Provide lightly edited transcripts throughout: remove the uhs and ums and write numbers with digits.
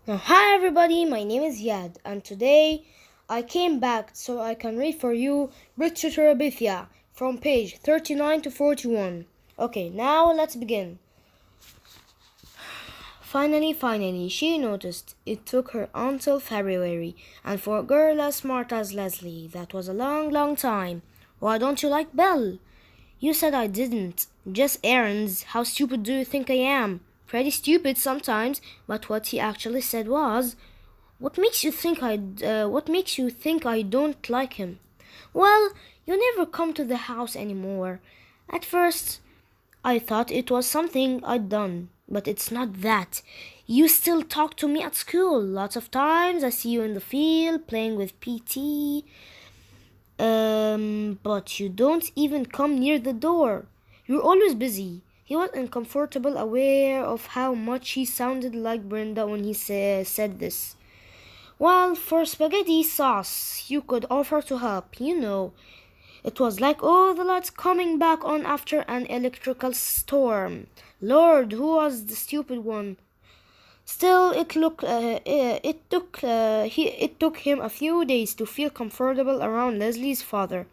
Hi everybody, my name is Yad, and today I came back so I can read for you terabithia from page 39 to 41. Okay, now let's begin. Finally, she noticed it took her until February, and for a girl as smart as Leslie, that was a long time. Why don't you like Belle? You said I didn't. Just errands. How stupid do you think I am? Pretty stupid sometimes, but what he actually said was, What makes you think I don't like him? Well, you never come to the house anymore. At first, I thought it was something I'd done, but it's not that. You still talk to me at school. Lots of times I see you in the field playing with PT. But you don't even come near the door. You're always busy. He was uncomfortable, aware of how much he sounded like Brenda when he said this. Well, for spaghetti sauce, you could offer to help. It was like all the lights coming back on after an electrical storm. Lord, who was the stupid one? Still, it took him a few days to feel comfortable around Leslie's father.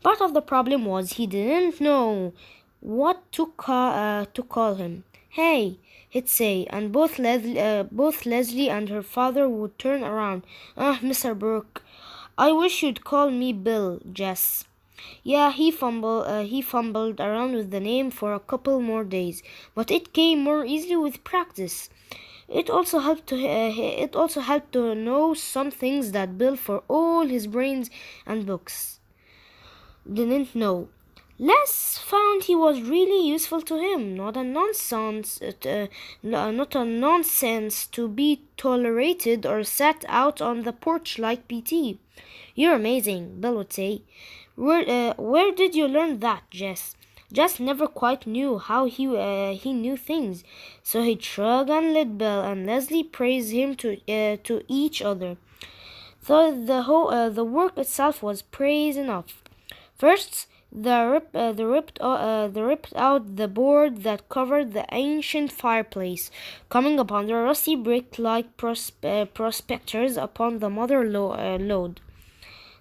Part of the problem was he didn't know what to call him. Hey, he'd say, and both Leslie and her father would turn around. Mr. Brooke, I wish you'd call me Bill, Jess. Yeah, he fumbled around with the name for a couple more days, but it came more easily with practice. It also helped to know some things that Bill, for all his brains and books, didn't know. Les found he was really useful to him, not a nonsense to be tolerated or sat out on the porch like PT. You're amazing, Bill would say. Where did you learn that, Jess? Jess never quite knew how he knew things, so he shrugged and let Bill and Leslie praise him to each other. So the work itself was praise enough. First, they ripped out the board that covered the ancient fireplace, coming upon the rusty brick-like prospectors upon the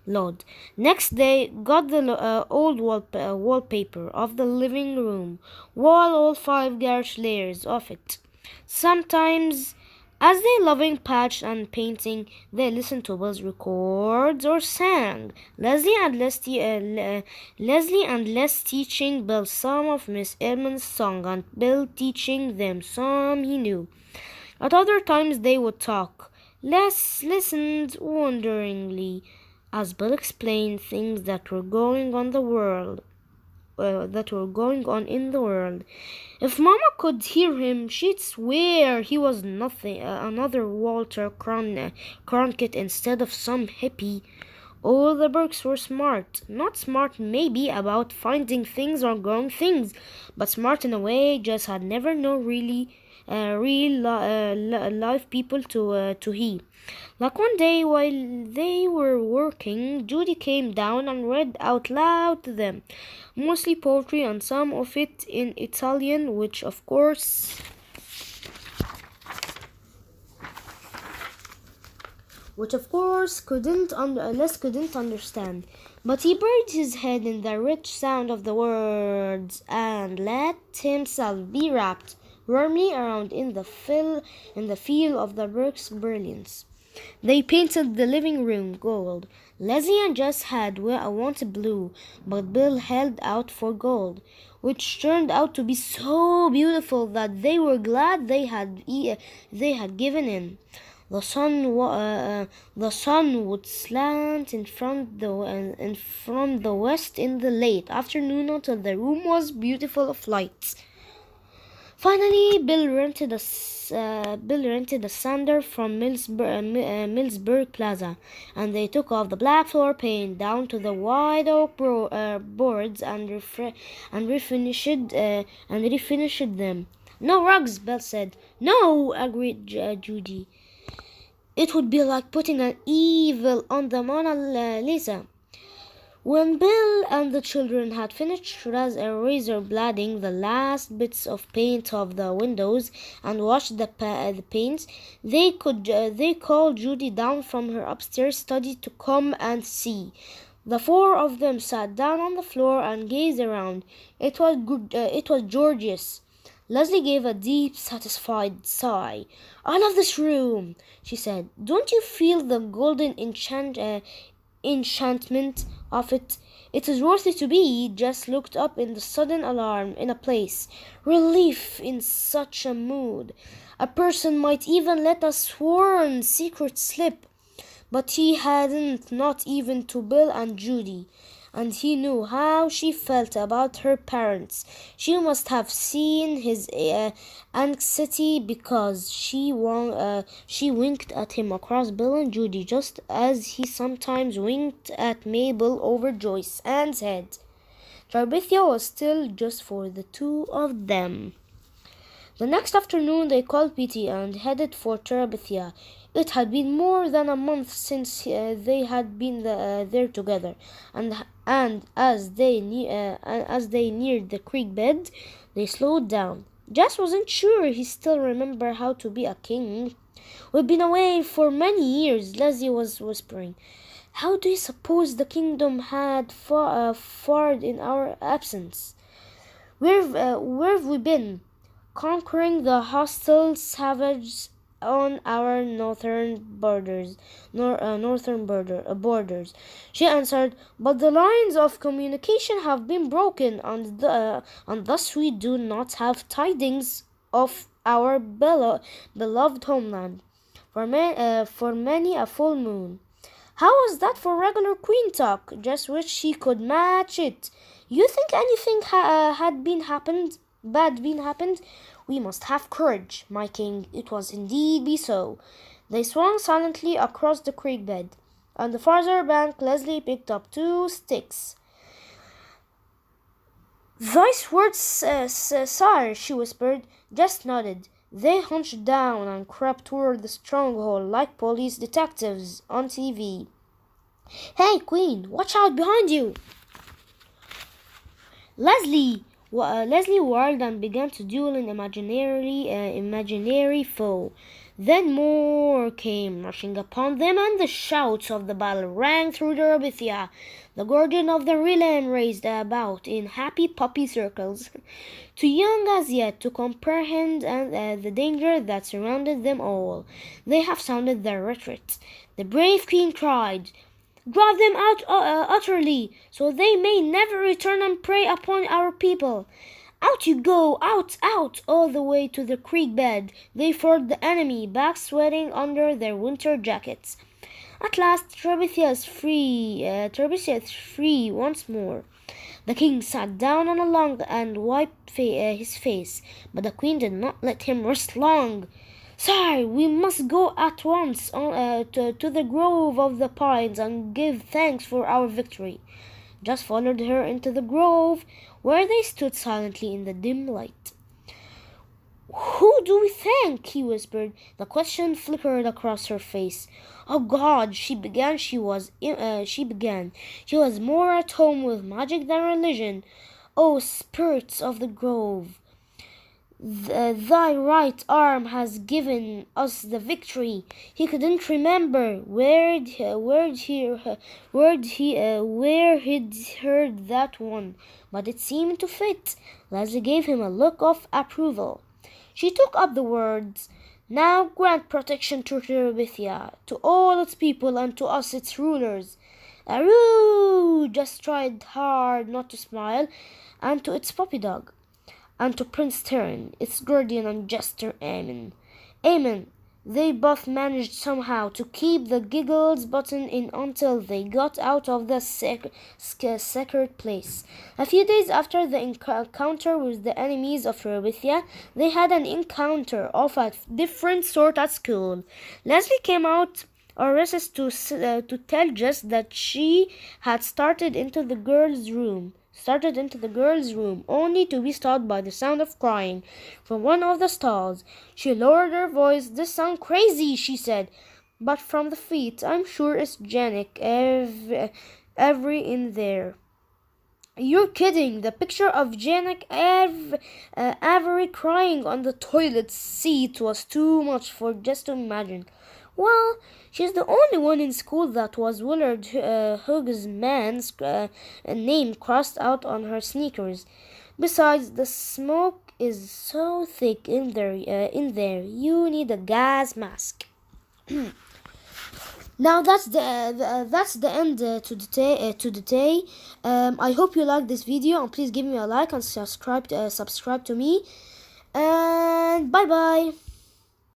load. Next, they got the old wallpaper of the living room, all 5 garage layers of it. Sometimes, as they loving patched and painting, they listened to Bill's records or sang. Leslie and Les teaching Bill some of Miss Edmund's song, and Bill teaching them some he knew. At other times they would talk. Les listened wonderingly as Bill explained things that were going on in the world. If Mama could hear him, she'd swear he was nothing, another Walter Cronkite instead of some hippie. All the Burkes were smart. Not smart maybe about finding things or growing things, but smart in a way Jess had never known live people to he. Like one day while they were working, Judy came down and read out loud to them, mostly poetry and some of it in Italian, which of course Les couldn't understand. But he buried his head in the rich sound of the words and let himself be wrapped warmly around in the feel of the Burke's brilliance. They painted the living room gold. Leslie and Jess had wanted blue, but Bill held out for gold, which turned out to be so beautiful that they were glad they had given in. The sun would slant in from the west in the late afternoon until the room was beautiful of lights. Finally, Bill rented a sander from Millsburg Plaza, and they took off the black floor paint down to the white oak boards and refinished them. No rugs, Bill said. No, agreed Judy. It would be like putting an evil on the Mona Lisa. When Bill and the children had finished razor blading the last bits of paint off the windows and washed the paint, they called Judy down from her upstairs study to come and see. The four of them sat down on the floor and gazed around. It was good. It was gorgeous. Leslie gave a deep, satisfied sigh. "I love this room," she said. "Don't you feel the golden enchantment of it? It is worthy to be just looked up in the sudden alarm in a place. Relief in such a mood. A person might even let a sworn secret slip. But he hadn't, not even to Bill and Judy. And he knew how she felt about her parents. She must have seen his anxiety because she winked at him across Bill and Judy just as he sometimes winked at Mabel over Joyce and said, Terabithia was still just for the two of them. The next afternoon they called Petey and headed for Terabithia. It had been more than a month since they had been there together, and as they neared the creek bed, they slowed down. Jess wasn't sure he still remembered how to be a king. "We've been away for many years," Leslie was whispering. "How do you suppose the kingdom had fared in our absence? Where've we been? Conquering the hostile savages on our northern borders, she answered, "but the lines of communication have been broken, and thus we do not have tidings of our beloved homeland for many a full moon." "How was that for regular queen talk? Just wish she could match it. You think anything bad been happened? We must have courage, my king. It was indeed be so." They swung silently across the creek bed. On the farther bank, Leslie picked up 2 sticks. "Those words, sire," she whispered. Just nodded. They hunched down and crept toward the stronghold like police detectives on TV. "Hey, Queen, watch out behind you!" Leslie whirled and began to duel an imaginary foe. Then more came rushing upon them, and the shouts of the battle rang through Terabithia. The guardian of the realm raced about in happy puppy circles, too young as yet to comprehend the danger that surrounded them all. They have sounded their retreat. The brave queen cried, "Drive them out utterly, so they may never return and prey upon our people." Out you go, out, all the way to the creek bed. They fought the enemy, back sweating under their winter jackets. At last, Terabithia is free once more. The king sat down on a log and wiped his face, but the queen did not let him rest long. "Sire, we must go at once to the grove of the pines and give thanks for our victory." Just followed her into the grove, where they stood silently in the dim light. "Who do we thank?" he whispered. The question flickered across her face. "Oh God," she began. She was more at home with magic than religion. "Oh, spirits of the grove, thy right arm has given us the victory." He couldn't remember where he'd heard that one, but it seemed to fit. Leslie gave him a look of approval. She took up the words. "Now grant protection to Terabithia, to all its people, and to us its rulers." Aroo just tried hard not to smile, and to its puppy dog, and to Prince Terran, its guardian and jester. Amen. Amen. They both managed somehow to keep the giggles button in until they got out of the sacred place. A few days after the encounter with the enemies of Terabithia, they had an encounter of a different sort at school. Leslie came out recess to tell Jess that she had started into the girls' room, only to be stopped by the sound of crying from one of the stalls. She lowered her voice. "This sounds crazy," she said, "but from the feet, I'm sure it's Janek. Avery in there. You're kidding. The picture of Janet Avery crying on the toilet seat was too much for just to imagine. Well, she's the only one in school that was Willard Hughes' man's name crossed out on her sneakers. Besides, the smoke is so thick in there. You need a gas mask. Now that's the end to today. I hope you like this video, and please give me a like and subscribe to me. And bye bye.